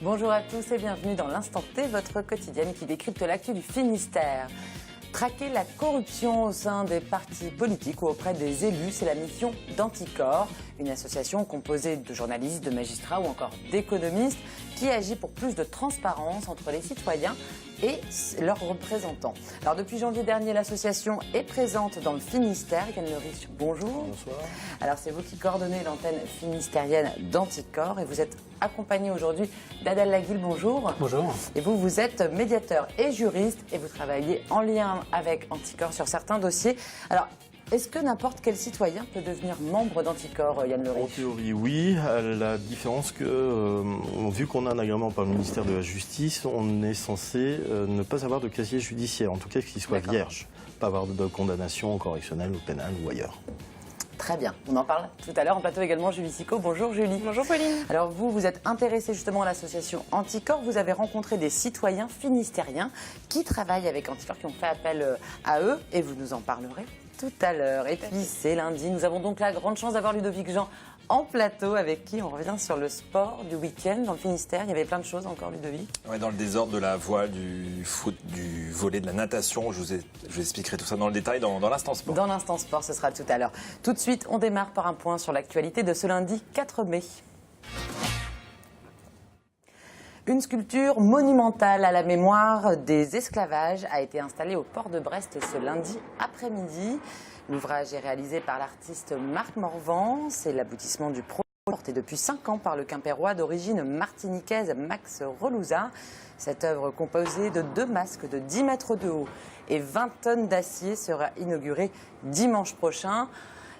Bonjour à tous et bienvenue dans l'Instant T, votre quotidienne qui décrypte l'actu du Finistère. Traquer la corruption au sein des partis politiques ou auprès des élus, c'est la mission d'Anticor, une association composée de journalistes, de magistrats ou encore d'économistes qui agit pour plus de transparence entre les citoyens et leurs représentants. Alors depuis janvier dernier, l'association est présente dans le Finistère. Yann Le Riche, bonjour. Bonsoir. Alors c'est vous qui coordonnez l'antenne finistérienne d'Anticor et vous êtes accompagné aujourd'hui d'Adèle Laguille, bonjour. Bonjour. Et vous êtes médiateur et juriste et vous travaillez en lien avec Anticor sur certains dossiers. Alors, est-ce que n'importe quel citoyen peut devenir membre d'Anticor, Yann Le Riche? En théorie, oui. La différence que, vu qu'on a un agrément par le ministère de la Justice, on est censé ne pas avoir de casier judiciaire, en tout cas qu'il soit vierge. Pas avoir de condamnation correctionnelle ou pénale ou ailleurs. Très bien, on en parle tout à l'heure en plateau également. Julie Sicot, bonjour Julie. Bonjour Pauline. Alors vous êtes intéressée justement à l'association Anticor, vous avez rencontré des citoyens finistériens qui travaillent avec Anticor, qui ont fait appel à eux et vous nous en parlerez tout à l'heure. Et puis c'est lundi, nous avons donc la grande chance d'avoir Ludovic Jean en plateau avec qui on revient sur le sport du week-end dans le Finistère. Il y avait plein de choses encore, Ludovic. Ouais, dans le désordre de la voile, du foot, du volley, de la natation, je vous expliquerai tout ça dans le détail dans l'instant sport. Dans l'instant sport, ce sera tout à l'heure. Tout de suite, on démarre par un point sur l'actualité de ce lundi 4 mai. Une sculpture monumentale à la mémoire des esclavages a été installée au port de Brest ce lundi après-midi. L'ouvrage est réalisé par l'artiste Marc Morvan. C'est l'aboutissement du projet porté depuis 5 ans par le Quimpérois d'origine martiniquaise Max Relouza. Cette œuvre composée de 2 masques de 10 mètres de haut et 20 tonnes d'acier sera inaugurée dimanche prochain.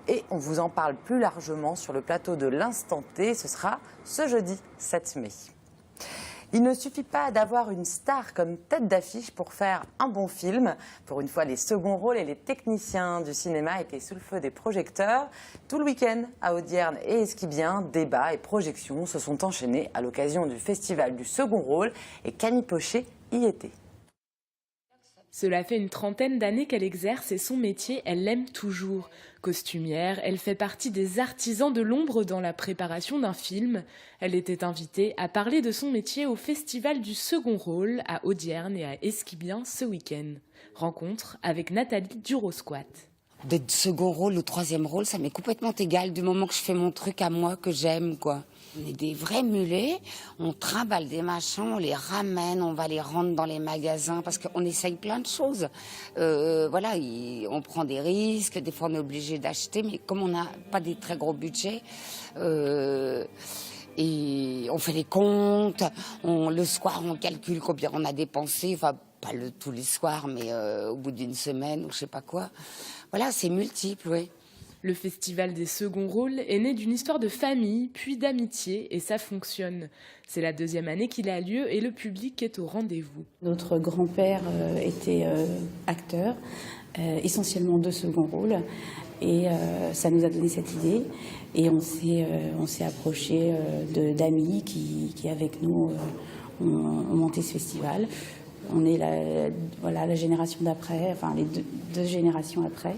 Et on vous en parle plus largement sur le plateau de l'Instant T. Ce sera ce jeudi 7 mai. Il ne suffit pas d'avoir une star comme tête d'affiche pour faire un bon film. Pour une fois, les seconds rôles et les techniciens du cinéma étaient sous le feu des projecteurs. Tout le week-end, à Audierne et Esquibien, débats et projections se sont enchaînés à l'occasion du festival du second rôle et Camille Pochet y était. Cela fait une trentaine d'années qu'elle exerce et son métier, elle l'aime toujours. Costumière, elle fait partie des artisans de l'ombre dans la préparation d'un film. Elle était invitée à parler de son métier au festival du second rôle à Audierne et à Esquibien ce week-end. Rencontre avec Nathalie Durosquat. De second rôle ou troisième rôle, ça m'est complètement égal du moment que je fais mon truc à moi, que j'aime, quoi. On est des vrais mulets, on trimballe des machins, on les ramène, on va les rendre dans les magasins parce qu'on essaye plein de choses. Voilà, on prend des risques, des fois on est obligé d'acheter, mais comme on n'a pas des très gros budgets, et on fait les comptes, le soir on calcule combien on a dépensé, enfin pas tous les soirs, mais au bout d'une semaine ou je sais pas quoi. Voilà, c'est multiple, oui. Le festival des seconds rôles est né d'une histoire de famille, puis d'amitié, et ça fonctionne. C'est la 2e année qu'il a lieu et le public est au rendez-vous. Notre grand-père était acteur, essentiellement de second rôle, et ça nous a donné cette idée. Et on s'est approché d'amis qui, avec nous, ont monté ce festival. On est la génération d'après, enfin les deux générations après.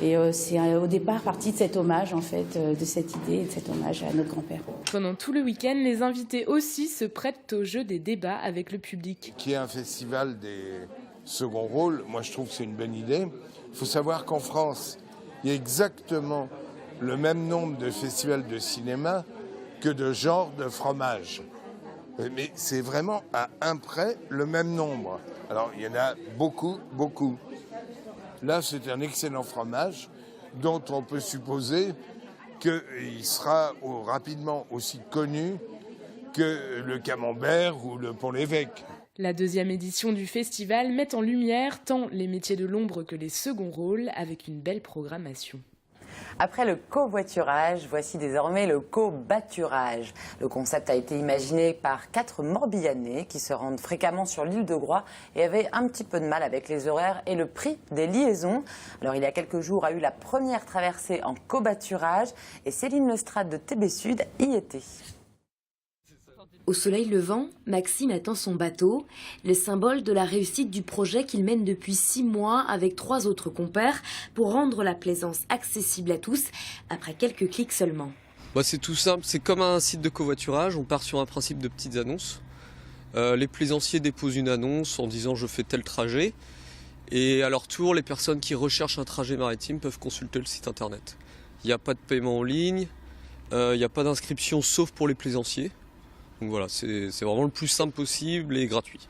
Et c'est au départ parti de cet hommage, en fait, de cette idée, de cet hommage à notre grand-père. Pendant tout le week-end, les invités aussi se prêtent au jeu des débats avec le public. Qu'il y ait un festival des seconds rôles, moi je trouve que c'est une bonne idée. Il faut savoir qu'en France, il y a exactement le même nombre de festivals de cinéma que de genres de fromage. Mais c'est vraiment à un près le même nombre. Alors il y en a beaucoup, beaucoup. Là, c'est un excellent fromage dont on peut supposer qu'il sera rapidement aussi connu que le camembert ou le pont-l'évêque. La 2e édition du festival met en lumière tant les métiers de l'ombre que les seconds rôles avec une belle programmation. Après le covoiturage, voici désormais le cobatturage. Le concept a été imaginé par 4 Morbihanais qui se rendent fréquemment sur l'île de Groix et avaient un petit peu de mal avec les horaires et le prix des liaisons. Alors il y a quelques jours a eu la première traversée en cobatturage et Céline Lestrade de TB Sud y était. Au soleil levant, Maxime attend son bateau, le symbole de la réussite du projet qu'il mène depuis 6 mois avec 3 autres compères pour rendre la plaisance accessible à tous après quelques clics seulement. C'est tout simple, c'est comme un site de covoiturage, on part sur un principe de petites annonces. Les plaisanciers déposent une annonce en disant je fais tel trajet. Et à leur tour, les personnes qui recherchent un trajet maritime peuvent consulter le site internet. Il n'y a pas de paiement en ligne, il n'y a pas d'inscription sauf pour les plaisanciers. Donc voilà, c'est vraiment le plus simple possible et gratuit.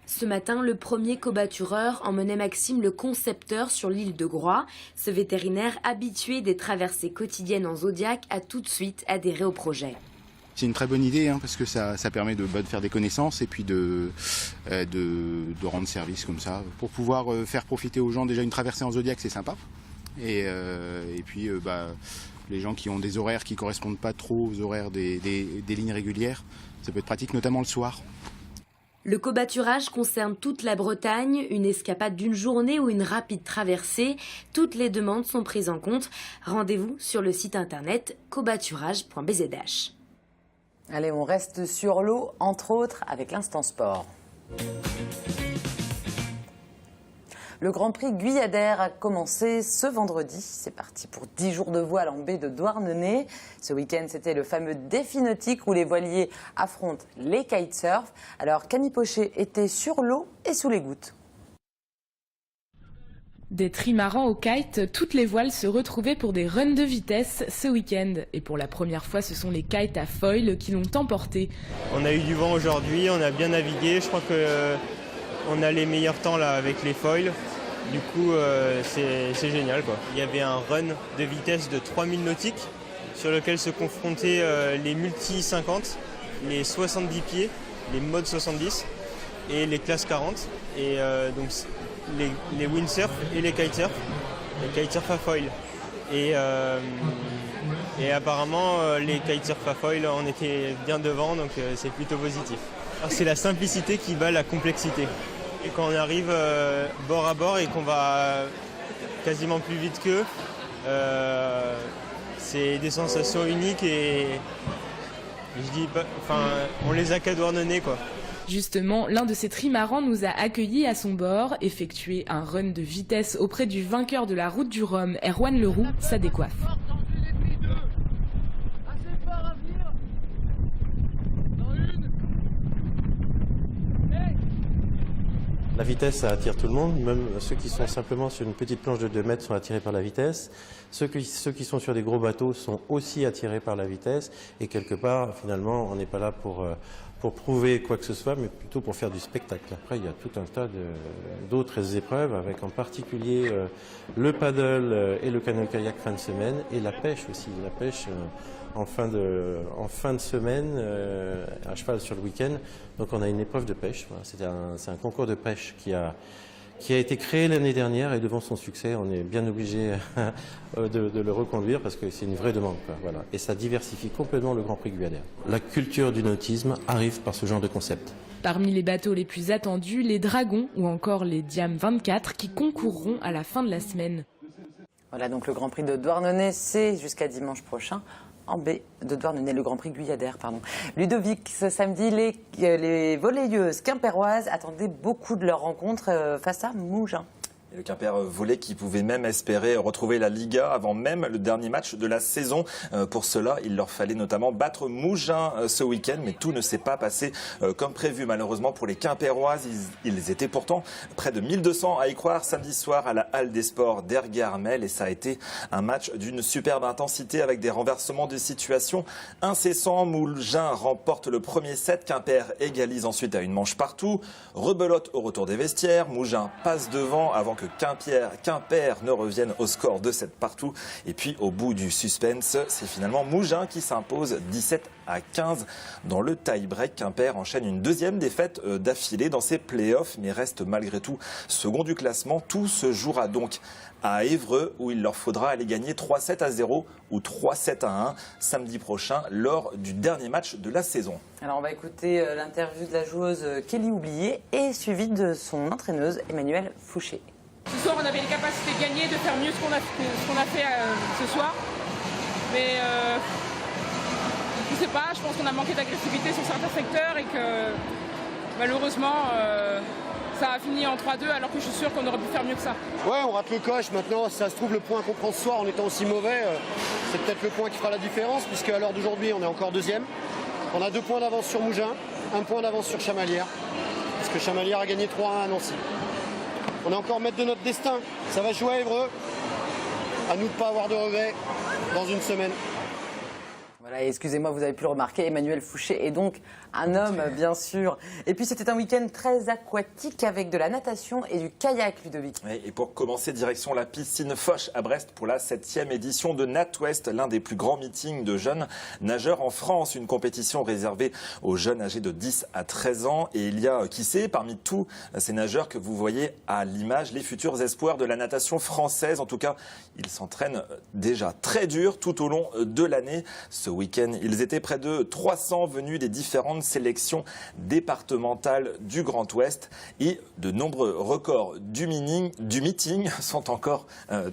Ce matin, le premier cobatureur emmenait Maxime le concepteur sur l'île de Groix. Ce vétérinaire habitué des traversées quotidiennes en Zodiac a tout de suite adhéré au projet. C'est une très bonne idée parce que ça permet de faire des connaissances et puis de rendre service comme ça. Pour pouvoir faire profiter aux gens, déjà une traversée en Zodiac, c'est sympa. Et puis les gens qui ont des horaires qui ne correspondent pas trop aux horaires des lignes régulières, ça peut être pratique, notamment le soir. Le cobaturage concerne toute la Bretagne, une escapade d'une journée ou une rapide traversée. Toutes les demandes sont prises en compte. Rendez-vous sur le site internet cobaturage.bzh. Allez, on reste sur l'eau, entre autres avec l'Instant Sport. Le Grand Prix Guyadère a commencé ce vendredi. C'est parti pour 10 jours de voile en baie de Douarnenez. Ce week-end, c'était le fameux défi nautique où les voiliers affrontent les kitesurf. Alors, Camille Pochet était sur l'eau et sous les gouttes. Des trimarans au kite, toutes les voiles se retrouvaient pour des runs de vitesse ce week-end. Et pour la première fois, ce sont les kites à foil qui l'ont emporté. On a eu du vent aujourd'hui, on a bien navigué. Je crois qu'on a les meilleurs temps là avec les foils. Du coup, c'est génial, quoi. Il y avait un run de vitesse de 3000 nautiques sur lequel se confrontaient les multi 50, les 70 pieds, les modes 70 et les classes 40. Et donc les windsurf et les kitesurf à foil. Et apparemment, les kitesurf à foil, on était bien devant, donc c'est plutôt positif. C'est la simplicité qui bat la complexité. Et quand on arrive bord à bord et qu'on va quasiment plus vite qu'eux, c'est des sensations uniques et on les a qu'à Douarnenez, quoi. Justement, l'un de ces trimarans nous a accueillis à son bord, effectué un run de vitesse auprès du vainqueur de la route du Rhum, Erwan Leroux, ça décoiffe. La vitesse, ça attire tout le monde, même ceux qui sont simplement sur une petite planche de 2 mètres sont attirés par la vitesse. Ceux qui sont sur des gros bateaux sont aussi attirés par la vitesse. Et quelque part, finalement, on n'est pas là pour prouver quoi que ce soit, mais plutôt pour faire du spectacle. Après, il y a tout un tas d'autres épreuves, avec en particulier le paddle et le canoë-kayak fin de semaine, et la pêche aussi. La pêche en fin de semaine, à cheval sur le week-end. Donc on a une épreuve de pêche. Voilà. C'est un concours de pêche qui a été créé l'année dernière, et devant son succès, on est bien obligé de le reconduire parce que c'est une vraie demande, quoi. Voilà. Et ça diversifie complètement le Grand Prix Guyadère. La culture du nautisme arrive par ce genre de concept. Parmi les bateaux les plus attendus, les Dragons ou encore les Diam 24 qui concourront à la fin de la semaine. Voilà, donc le Grand Prix de Douarnenez, c'est jusqu'à dimanche prochain. En baie de Douarnenez, le Grand Prix Guyadère, pardon. Ludovic, ce samedi, les volleyeuses quimpéroises attendaient beaucoup de leur rencontre face à Mougins. Et le Quimper volley qui pouvait même espérer retrouver la Liga avant même le dernier match de la saison. Pour cela, il leur fallait notamment battre Mougins ce week-end, mais tout ne s'est pas passé comme prévu. Malheureusement pour les Quimpéroises, ils étaient pourtant près de 1200 à y croire samedi soir à la Halle des Sports d'Ergué-Armel, et ça a été un match d'une superbe intensité avec des renversements de situation incessants. Mougins remporte le premier set, Quimper égalise ensuite à une manche partout, rebelote au retour des vestiaires, Mougins passe devant avant que Quimper ne revienne au score de 7 partout. Et puis au bout du suspense, c'est finalement Mougins qui s'impose 17-15 dans le tie-break. Quimper enchaîne une deuxième défaite d'affilée dans ses playoffs, mais reste malgré tout second du classement. Tout se jouera donc à Évreux, où il leur faudra aller gagner 3-7-0 ou 3-7-1 samedi prochain lors du dernier match de la saison. Alors on va écouter l'interview de la joueuse Kelly Oublié et suivie de son entraîneuse Emmanuelle Fouché. Ce soir, on avait les capacités de gagner, de faire mieux ce qu'on a fait ce soir. Mais je ne sais pas, je pense qu'on a manqué d'agressivité sur certains secteurs et que malheureusement, ça a fini en 3-2 alors que je suis sûr qu'on aurait pu faire mieux que ça. Ouais, on rate le coche. Maintenant, ça se trouve, le point qu'on prend ce soir en étant aussi mauvais, c'est peut-être le point qui fera la différence, puisque à l'heure d'aujourd'hui, on est encore deuxième. On a 2 points d'avance sur Mougins, 1 point d'avance sur Chamalières, parce que Chamalières a gagné 3-1 à Nancy. On est encore maître de notre destin. Ça va jouer à Évreux. À nous de ne pas avoir de regrets dans une semaine. Voilà, excusez-moi, vous avez pu le remarquer, Emmanuel Fouché est donc un homme, bien sûr. Et puis c'était un week-end très aquatique avec de la natation et du kayak, Ludovic. Oui, et pour commencer, direction la piscine Foch à Brest pour la 7e édition de NatWest, l'un des plus grands meetings de jeunes nageurs en France. Une compétition réservée aux jeunes âgés de 10 à 13 ans. Et il y a, qui sait, parmi tous ces nageurs que vous voyez à l'image, les futurs espoirs de la natation française. En tout cas, ils s'entraînent déjà très dur tout au long de l'année. Ce week-end, ils étaient près de 300 venus des différentes sélections départementales du Grand Ouest et de nombreux records du meeting sont encore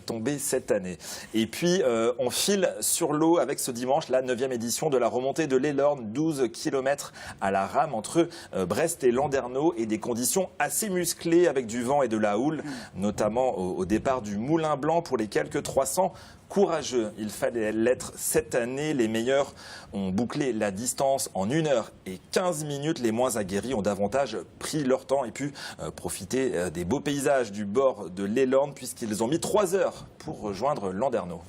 tombés cette année. Et puis, on file sur l'eau avec ce dimanche la 9e édition de la remontée de l'Elorn, 12 km à la rame entre Brest et Landerneau et des conditions assez musclées avec du vent et de la houle, notamment au départ du Moulin Blanc pour les quelques 300 courageux. Il fallait l'être cette année. Les meilleurs ont bouclé la distance en 1h15. Les moins aguerris ont davantage pris leur temps et pu profiter des beaux paysages du bord de l'Elorn puisqu'ils ont mis 3 heures pour rejoindre Landerneau.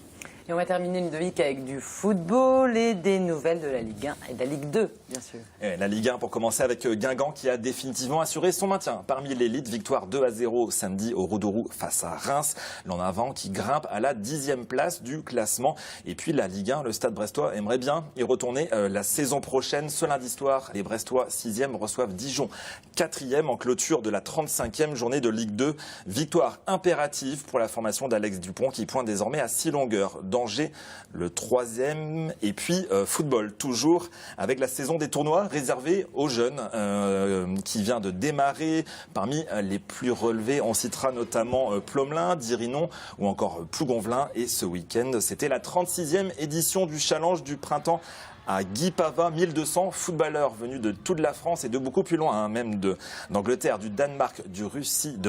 Et on va terminer, Ludovic, avec du football et des nouvelles de la Ligue 1 et de la Ligue 2, bien sûr. Et la Ligue 1 pour commencer avec Guingamp qui a définitivement assuré son maintien. Parmi l'élite, victoire 2-0 samedi au Roudourou face à Reims. L'en avant qui grimpe à la 10e place du classement. Et puis la Ligue 1, le Stade brestois aimerait bien y retourner la saison prochaine. Ce lundi soir, les Brestois 6e reçoivent Dijon 4e en clôture de la 35e journée de Ligue 2. Victoire impérative pour la formation d'Alex Dupont qui pointe désormais à 6 longueurs. Angers, le 3e. Et puis football, toujours avec la saison des tournois réservée aux jeunes qui vient de démarrer. Parmi les plus relevés, on citera notamment Plomelin, Dirinon ou encore Plougonvelin. Et ce week-end, c'était la 36e édition du Challenge du printemps à Guy Pava, 1200 footballeurs venus de toute la France et de beaucoup plus loin, même d'Angleterre, du Danemark, de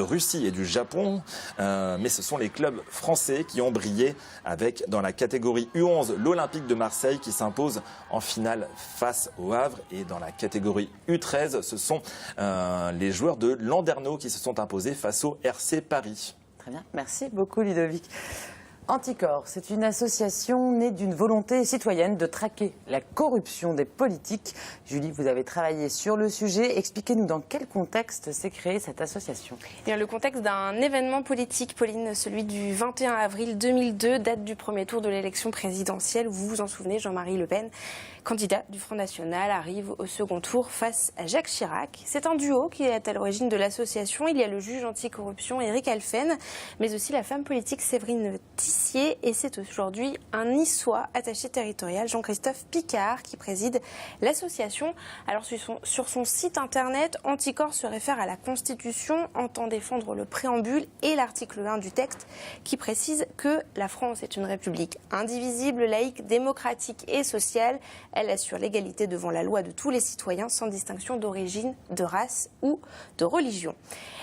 Russie et du Japon. Mais ce sont les clubs français qui ont brillé avec, dans la catégorie U11, l'Olympique de Marseille qui s'impose en finale face au Havre. Et dans la catégorie U13, ce sont les joueurs de Landerneau qui se sont imposés face au RC Paris. Très bien, merci beaucoup Ludovic. Anticorps, c'est une association née d'une volonté citoyenne de traquer la corruption des politiques. Julie, vous avez travaillé sur le sujet. Expliquez-nous dans quel contexte s'est créée cette association. Le contexte d'un événement politique, Pauline, celui du 21 avril 2002, date du premier tour de l'élection présidentielle. Vous vous en souvenez, Jean-Marie Le Pen, candidat du Front National, arrive au second tour face à Jacques Chirac. C'est un duo qui est à l'origine de l'association. Il y a le juge anticorruption Éric Alphen, mais aussi la femme politique Séverine Tissier. Et c'est aujourd'hui un Niçois attaché territorial, Jean-Christophe Picard, qui préside l'association. Alors sur son site internet, Anticorps se réfère à la Constitution, entend défendre le préambule et l'article 1 du texte qui précise que la France est une république indivisible, laïque, démocratique et sociale. Elle assure l'égalité devant la loi de tous les citoyens sans distinction d'origine, de race ou de religion.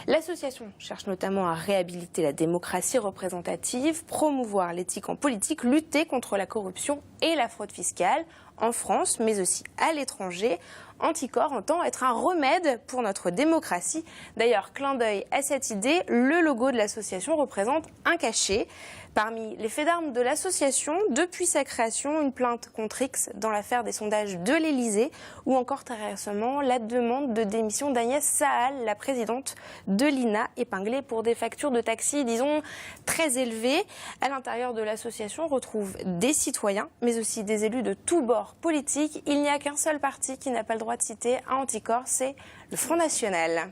L'association cherche notamment à réhabiliter la démocratie représentative, promouvoir l'éthique en politique, lutter contre la corruption et la fraude fiscale en France, mais aussi à l'étranger. Anticorps entend être un remède pour notre démocratie. D'ailleurs, clin d'œil à cette idée, le logo de l'association représente un cachet. Parmi les faits d'armes de l'association, depuis sa création, une plainte contre X dans l'affaire des sondages de l'Élysée ou encore très récemment la demande de démission d'Agnès Saal, la présidente de l'INA, épinglée pour des factures de taxi, disons, très élevées. À l'intérieur de l'association, on retrouve des citoyens, mais aussi des élus de tous bords politiques. Il n'y a qu'un seul parti qui n'a pas le droit de citer un Anticorps, c'est le Front National.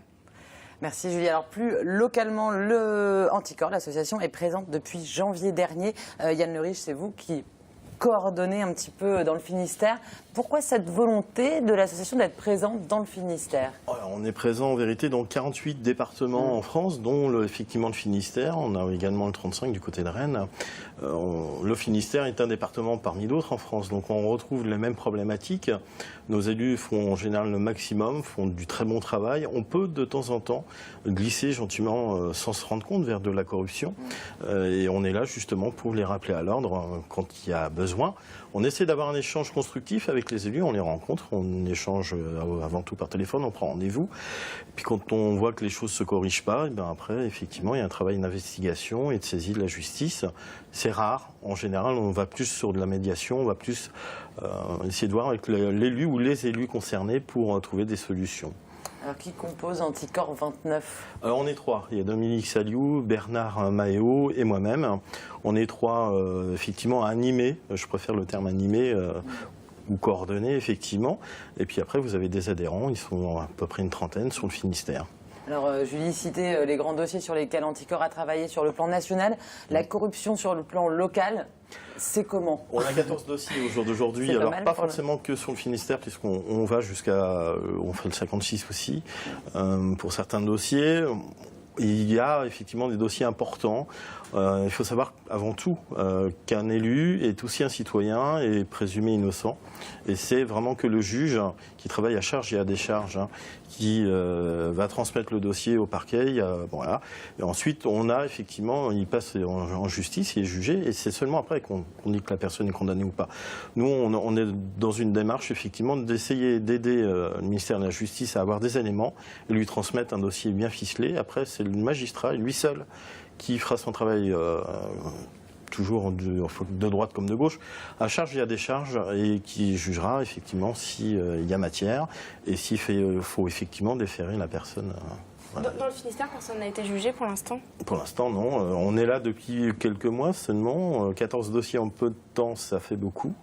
Merci Julie. Alors plus localement, le Anticorps, l'association, est présente depuis janvier dernier. Yann Le Riche, c'est vous qui coordonnez un petit peu dans le Finistère. Pourquoi cette volonté de l'association d'être présente dans le Finistère? On est présent en vérité dans 48 départements en France, dont effectivement le Finistère. On a également le 35 du côté de Rennes. Le Finistère est un département parmi d'autres en France, donc on retrouve les mêmes problématiques. Nos élus font en général le maximum, font du très bon travail. On peut de temps en temps glisser gentiment sans se rendre compte vers de la corruption. Et on est là justement pour les rappeler à l'ordre quand il y a besoin besoin. On essaie d'avoir un échange constructif avec les élus, on les rencontre, on échange avant tout par téléphone, on prend rendez-vous. Puis quand on voit que les choses ne se corrigent pas, et bien après, effectivement, il y a un travail d'investigation et de saisie de la justice. C'est rare. En général, on va plus sur de la médiation, on va plus essayer de voir avec l'élu ou les élus concernés pour trouver des solutions. Alors, qui compose Anticorps 29 ? On est 3. Il y a Dominique Saliou, Bernard Mahéo et moi-même. On est 3, effectivement, animés. Je préfère le terme animé ou coordonnés, effectivement. Et puis après, vous avez des adhérents. Ils sont à peu près une trentaine sur le Finistère. Alors, Julie citait les grands dossiers sur lesquels Anticorps a travaillé sur le plan national. La corruption sur le plan local, c'est comment ? On a 14 dossiers au jour d'aujourd'hui. Alors, pas forcément que sur le Finistère, puisqu'on va jusqu'à... on fait le 56 aussi, pour certains dossiers. Il y a effectivement des dossiers importants. Il faut savoir avant tout qu'un élu est aussi un citoyen et présumé innocent. Et c'est vraiment que le juge qui travaille à charge et à décharge qui va transmettre le dossier au parquet. Voilà. Et ensuite, on a effectivement, il passe en justice, il est jugé, et c'est seulement après qu'on dit que la personne est condamnée ou pas. Nous, on est dans une démarche effectivement d'essayer d'aider le ministère de la Justice à avoir des éléments et lui transmettre un dossier bien ficelé. Après, c'est le magistrat, lui seul, qui fera son travail toujours de droite comme de gauche, à charge et à décharge, et qui jugera effectivement s'il y a matière et s'il faut effectivement déférer la personne. Voilà. Dans le Finistère, personne n'a été jugé pour l'instant ? Pour l'instant, non. On est là depuis quelques mois seulement. 14 dossiers en peu de temps, ça fait beaucoup.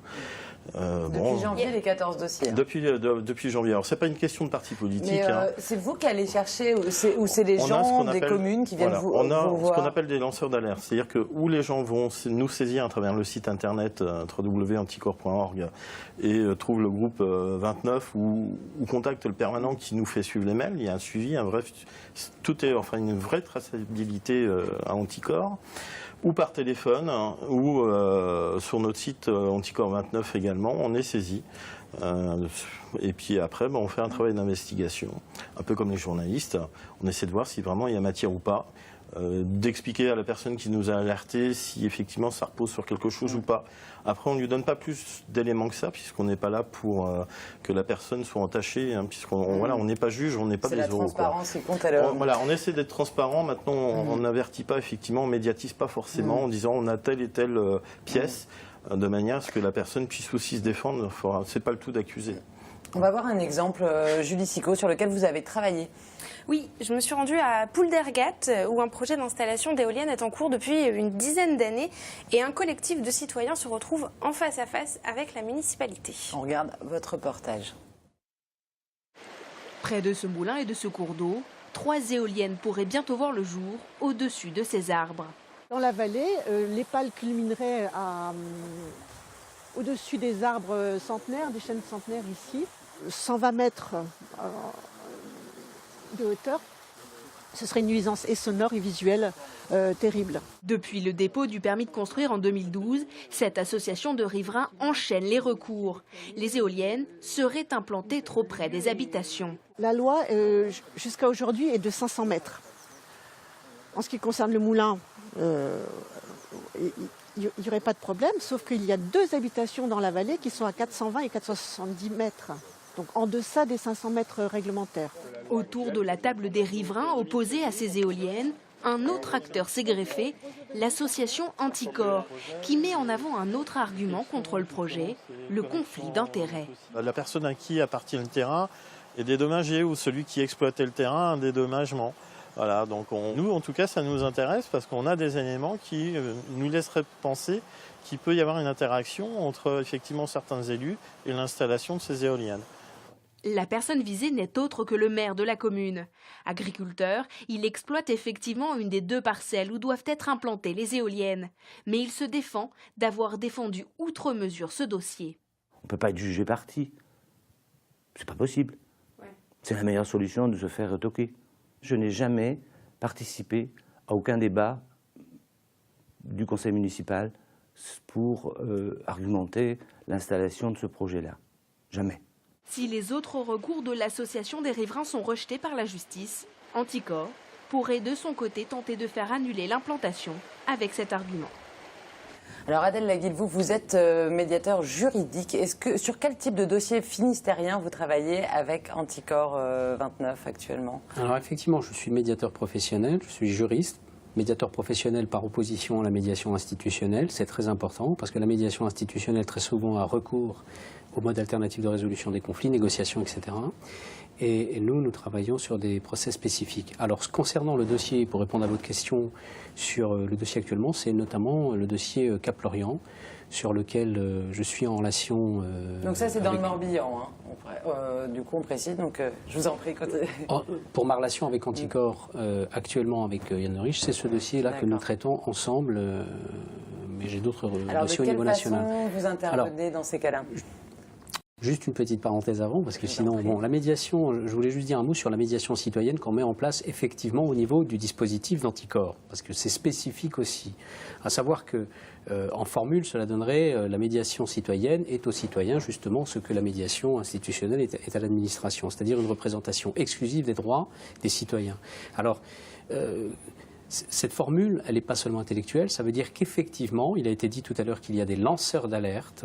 Depuis janvier, les 14 dossiers. Depuis janvier. Alors, ce n'est pas une question de parti politique. Mais c'est vous qui allez chercher, ou c'est les gens des communes qui viennent vous voir ? On a ce qu'on appelle des lanceurs d'alerte. C'est-à-dire que où les gens vont nous saisir à travers le site internet www.anticorps.org et trouvent le groupe 29 ou contactent le permanent qui nous fait suivre les mails. Il y a un suivi, une vraie traçabilité à Anticorps. Ou par téléphone, ou sur notre site Anticorps 29 également, on est saisi. Et puis après, on fait un travail d'investigation, un peu comme les journalistes. On essaie de voir si vraiment il y a matière ou pas, d'expliquer à la personne qui nous a alertés si effectivement ça repose sur quelque chose ou pas. Après, on ne lui donne pas plus d'éléments que ça, puisqu'on n'est pas là pour que la personne soit entachée, on n'est pas juge, on n'est pas des euros. C'est la transparence qui compte alors. On essaie d'être transparent. Maintenant, on n'avertit pas, effectivement, on ne médiatise pas forcément en disant on a telle et telle pièce, de manière à ce que la personne puisse aussi se défendre. Ce n'est pas le tout d'accuser. On va voir un exemple, Julie Sicot, sur lequel vous avez travaillé. Oui, je me suis rendue à Pouldergat, où un projet d'installation d'éoliennes est en cours depuis une dizaine d'années, et un collectif de citoyens se retrouve en face à face avec la municipalité. On regarde votre reportage. Près de ce moulin et de ce cours d'eau, 3 éoliennes pourraient bientôt voir le jour au-dessus de ces arbres. Dans la vallée, les pales culmineraient au-dessus des arbres centenaires, des chênes centenaires ici, 120 mètres de hauteur. Ce serait une nuisance et sonore et visuelle terrible. Depuis le dépôt du permis de construire en 2012, cette association de riverains enchaîne les recours. Les éoliennes seraient implantées trop près des habitations. La loi, jusqu'à aujourd'hui, est de 500 mètres. En ce qui concerne le moulin, il n'y aurait pas de problème, sauf qu'il y a 2 habitations dans la vallée qui sont à 420 et 470 mètres. Donc en deçà des 500 mètres réglementaires. Autour de la table des riverains opposés à ces éoliennes, un autre acteur s'est greffé, l'association Anticorps, qui met en avant un autre argument contre le projet, le conflit d'intérêts. La personne à qui appartient le terrain est dédommagée ou celui qui exploitait le terrain a un dédommagement. Voilà, donc nous, en tout cas, ça nous intéresse parce qu'on a des éléments qui nous laisseraient penser qu'il peut y avoir une interaction entre effectivement certains élus et l'installation de ces éoliennes. La personne visée n'est autre que le maire de la commune. Agriculteur, il exploite effectivement une des 2 parcelles où doivent être implantées les éoliennes. Mais il se défend d'avoir défendu outre mesure ce dossier. On ne peut pas être jugé parti. C'est pas possible. Ouais. C'est la meilleure solution de se faire retoquer. Je n'ai jamais participé à aucun débat du conseil municipal pour argumenter l'installation de ce projet-là. Jamais. Si les autres recours de l'association des riverains sont rejetés par la justice, Anticorps pourrait de son côté tenter de faire annuler l'implantation avec cet argument. Alors Adèle Laguille, vous êtes médiateur juridique. Sur quel type de dossier finistérien vous travaillez avec Anticorps 29 actuellement? Alors effectivement, je suis médiateur professionnel, je suis juriste. Médiateur professionnel par opposition à la médiation institutionnelle, c'est très important parce que la médiation institutionnelle très souvent a recours au mode alternatif de résolution des conflits, négociations, etc. Et nous travaillons sur des procès spécifiques. Alors concernant le dossier, pour répondre à votre question sur le dossier actuellement, c'est notamment le dossier Cap-Lorient sur lequel je suis en relation. Donc ça c'est dans le Morbihan, hein. Du coup on précise, donc je vous en prie. Pour ma relation avec Anticorps actuellement avec Yann Riche, c'est ce dossier-là que nous traitons ensemble, mais j'ai d'autres dossiers au niveau national. Alors de quelle façon vous intervenez dans ces cas-là? Juste une petite parenthèse avant, parce que sinon, bon, la médiation, je voulais juste dire un mot sur la médiation citoyenne qu'on met en place effectivement au niveau du dispositif d'Anticorps, parce que c'est spécifique aussi. À savoir que, en formule, cela donnerait la médiation citoyenne est aux citoyens justement ce que la médiation institutionnelle est à l'administration, c'est-à-dire une représentation exclusive des droits des citoyens. Alors, cette formule, elle n'est pas seulement intellectuelle, ça veut dire qu'effectivement, il a été dit tout à l'heure qu'il y a des lanceurs d'alerte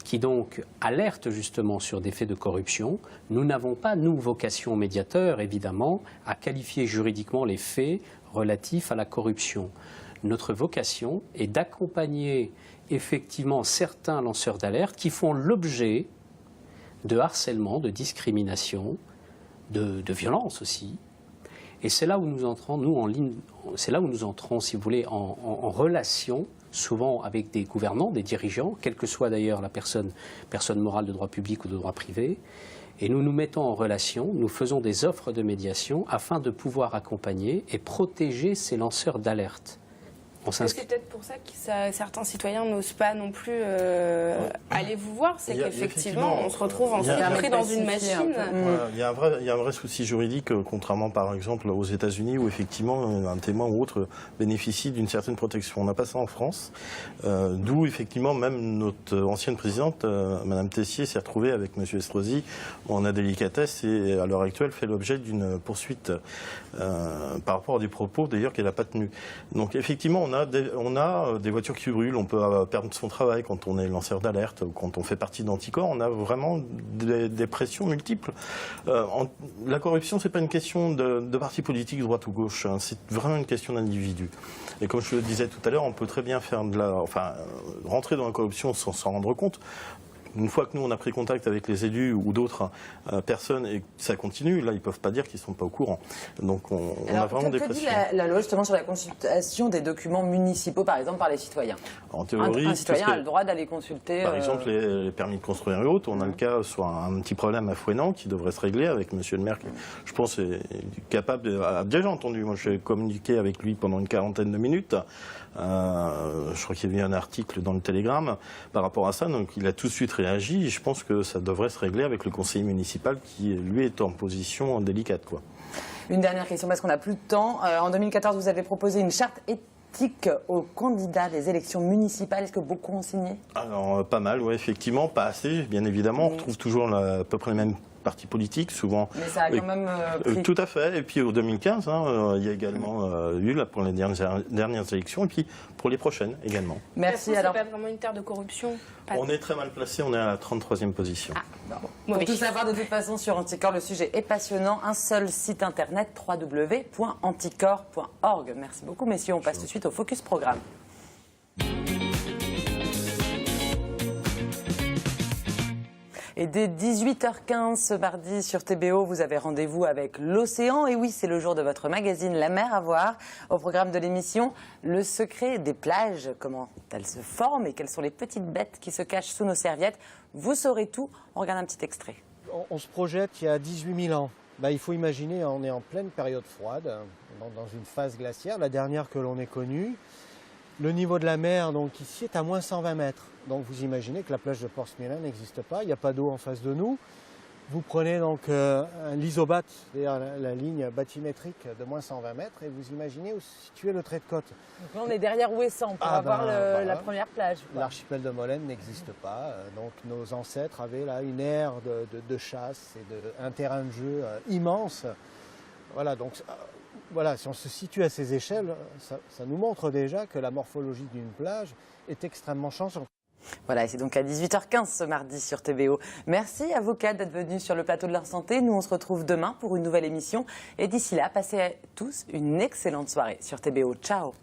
qui donc alertent justement sur des faits de corruption. Nous n'avons pas, nous, vocation médiateur, évidemment, à qualifier juridiquement les faits relatifs à la corruption. Notre vocation est d'accompagner effectivement certains lanceurs d'alerte qui font l'objet de harcèlement, de discrimination, de violence aussi. Et c'est là où nous entrons, nous, c'est là où nous entrons, si vous voulez, en relation, souvent avec des gouvernants, des dirigeants, quelle que soit d'ailleurs la personne morale de droit public ou de droit privé. Et nous nous mettons en relation, nous faisons des offres de médiation afin de pouvoir accompagner et protéger ces lanceurs d'alerte. C'est peut-être pour ça que certains citoyens n'osent pas non plus aller vous voir, c'est qu'effectivement on se retrouve ensuite pris dans une machine. Il y a un vrai souci juridique, contrairement par exemple aux États-Unis où effectivement un témoin ou autre bénéficie d'une certaine protection. On n'a pas ça en France, d'où effectivement même notre ancienne présidente, Madame Tessier, s'est retrouvée avec Monsieur Estrosi en indélicatesse et à l'heure actuelle fait l'objet d'une poursuite par rapport à des propos d'ailleurs qu'elle n'a pas tenus. Donc effectivement on a des voitures qui brûlent, on peut perdre son travail quand on est lanceur d'alerte ou quand on fait partie d'Anticorps. On a vraiment des pressions multiples. La corruption, c'est pas une question de parti politique, droite ou gauche. Hein, c'est vraiment une question d'individu. Et comme je le disais tout à l'heure, on peut très bien faire rentrer dans la corruption sans s'en rendre compte. Une fois que nous, on a pris contact avec les élus ou d'autres personnes et que ça continue, là, ils ne peuvent pas dire qu'ils ne sont pas au courant. Donc, on a vraiment des pressions. Que dit la loi justement sur la consultation des documents municipaux, par exemple, par les citoyens? En théorie, un citoyen a le droit d'aller consulter... Par exemple, les permis de construire et autres. On a le cas sur un petit problème à Fouesnant qui devrait se régler avec Monsieur le maire, qui, je pense, est capable a déjà entendu. Moi, j'ai communiqué avec lui pendant une quarantaine de minutes. Je crois qu'il y avait eu un article dans le Télégramme par rapport à ça, donc il a tout de suite réagi. Et je pense que ça devrait se régler avec le conseiller municipal qui, lui, est en position délicate, quoi. Une dernière question, parce qu'on n'a plus de temps. En 2014, vous avez proposé une charte éthique aux candidats des élections municipales. Est-ce que beaucoup ont signé? Alors, pas mal, oui, effectivement, pas assez, bien évidemment. On retrouve toujours à peu près les mêmes partis politiques, souvent. Mais ça a quand même pris. Tout à fait. Et puis, en 2015, il y a également eu, là, pour les dernières élections, et puis pour les prochaines également. Merci. Alors, c'est pas vraiment une terre de corruption. On est très mal placé, on est à la 33e position. Pour tout savoir, de toute façon, sur Anticorps, le sujet est passionnant. Un seul site internet, www.anticorps.org. Merci beaucoup, messieurs. On passe tout de suite au Focus Programme. Et dès 18h15 ce mardi sur TBO, vous avez rendez-vous avec l'océan. Et oui, c'est le jour de votre magazine La Mer à voir. Au programme de l'émission, le secret des plages, comment elles se forment et quelles sont les petites bêtes qui se cachent sous nos serviettes. Vous saurez tout. On regarde un petit extrait. On se projette il y a 18 000 ans. Il faut imaginer, on est en pleine période froide, dans une phase glaciaire, la dernière que l'on ait connue. Le niveau de la mer, donc ici, est à moins 120 mètres. Donc vous imaginez que la plage de Portsmouth n'existe pas, il n'y a pas d'eau en face de nous. Vous prenez donc l'isobate, c'est-à-dire la ligne bathymétrique de moins 120 mètres, et vous imaginez où se situe le trait de côte. Donc là, on est derrière Ouessant pour avoir la première plage. L'archipel de Molène n'existe pas, donc nos ancêtres avaient là une aire de chasse et un terrain de jeu immense. Voilà, donc voilà, si on se situe à ces échelles, ça nous montre déjà que la morphologie d'une plage est extrêmement changeante. Voilà, c'est donc à 18h15 ce mardi sur TBO. Merci avocats d'être venus sur le plateau de l'Heure Santé. Nous, on se retrouve demain pour une nouvelle émission. Et d'ici là, passez à tous une excellente soirée sur TBO. Ciao.